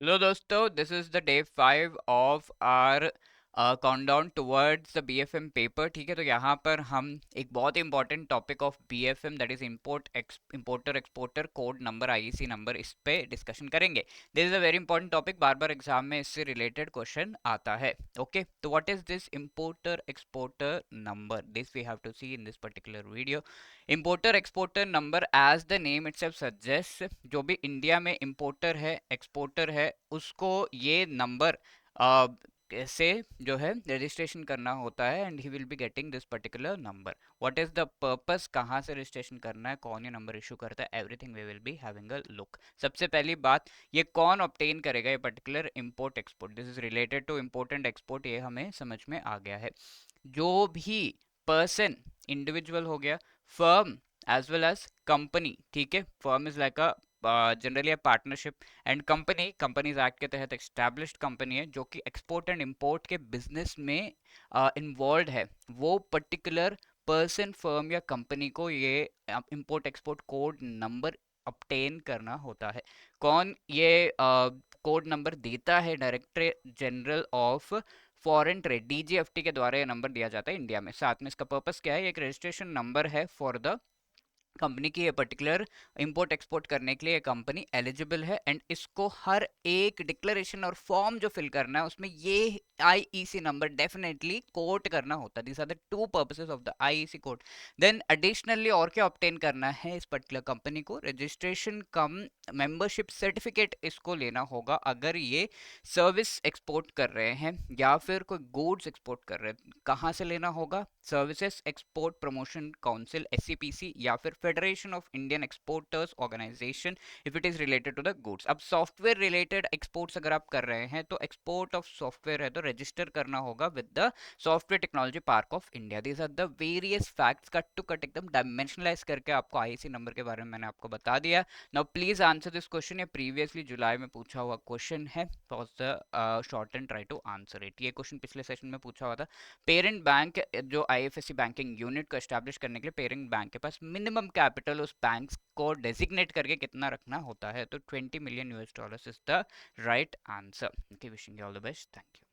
Hello दोस्तों, this is the day 5 of our countdown towards the BFM paper. ठीक है, तो यहाँ पर हम एक बहुत ही important topic of BFM that is importer exporter code number IEC number, इस पे डिस्कशन करेंगे। This is a very important topic, बार बार एग्जाम में इससे रिलेटेड क्वेश्चन आता है। ओके, तो what is this importer exporter number? This we have to see in this particular video. Importer exporter number, as the name itself suggest, जो भी India में इंपोर्टर है एक्सपोर्टर है उसको ये नंबर से जो है रजिस्ट्रेशन करना होता है, and he will be getting this particular number. What is the purpose, कहाँ से रजिस्ट्रेशन करना है, कौन ये नंबर इशू करता है, everything we will be having a look. सबसे पहली बात, ये कौन ऑब्टेन करेगा ये particular import export? This is related to import and export, ये हमें समझ में आ गया है। जो भी पर्सन, इंडिविजुअल हो गया, firm as well as company, ठीक है, firm is like a generally a partnership, and companies act के तहत एस्टैब्लिश्ड कंपनी है जो कि एक्सपोर्ट एंड इंपोर्ट के बिजनेस में इन्वॉल्व है। वो पर्टिकुलर पर्सन, फर्म या कंपनी को ये import export code number obtain करना होता है। कौन ये कोड नंबर देता है? Director general of foreign trade, DGFT के द्वारा ये नंबर दिया जाता है इंडिया में। साथ में इसका पर्पस क्या है? एक रजिस्ट्रेशन नंबर है फॉर द कंपनी की। ये पर्टिकुलर इंपोर्ट एक्सपोर्ट करने के लिए ये कंपनी एलिजिबल है, एंड इसको हर एक डिक्लेरेशन और फॉर्म जो फिल करना है उसमें ये आईईसी नंबर डेफिनेटली कोट करना होता है। This are the two purposes of the IEC code. Then additionally और क्या ऑब्टेन करना है? इस पर्टिकुलर कंपनी को रजिस्ट्रेशन कम मेंबरशिप सर्टिफिकेट इसको लेना होगा अगर ये सर्विस एक्सपोर्ट कर रहे हैं या फिर कोई गुड्स एक्सपोर्ट कर रहे हैं। कहाँ से लेना होगा? Services export promotion council, SCPC, या फिर federation of Indian exporters organization, if it is related to the goods. अब सॉफ्टवेयर रिलेटेड एक्सपोर्ट्स अगर आप कर रहे हैं तो एक्सपोर्ट ऑफ सॉफ्टवेयर है तो रजिस्टर करना होगा with the software technology park of India. These are the various facts, cut to cut एकदम डायमेंशनलाइज करके आपको आईसी नंबर के बारे में मैंने आपको बता दिया। Now please answer this question, ये प्रीवियसली जुलाई में पूछा हुआ क्वेश्चन है। Pause the short and try to answer it. ये क्वेश्चन पिछले सेशन में पूछा हुआ था। पेरेंट बैंक, जो आईएफएससी बैंकिंग यूनिट को एस्टैब्लिश करने के लिए पेरेंट बैंक के पास मिनिमम कैपिटल उस बैंक को डेजिग्नेट करके कितना रखना होता है? तो $20 million is the right answer. Wishing you all the best, thank you.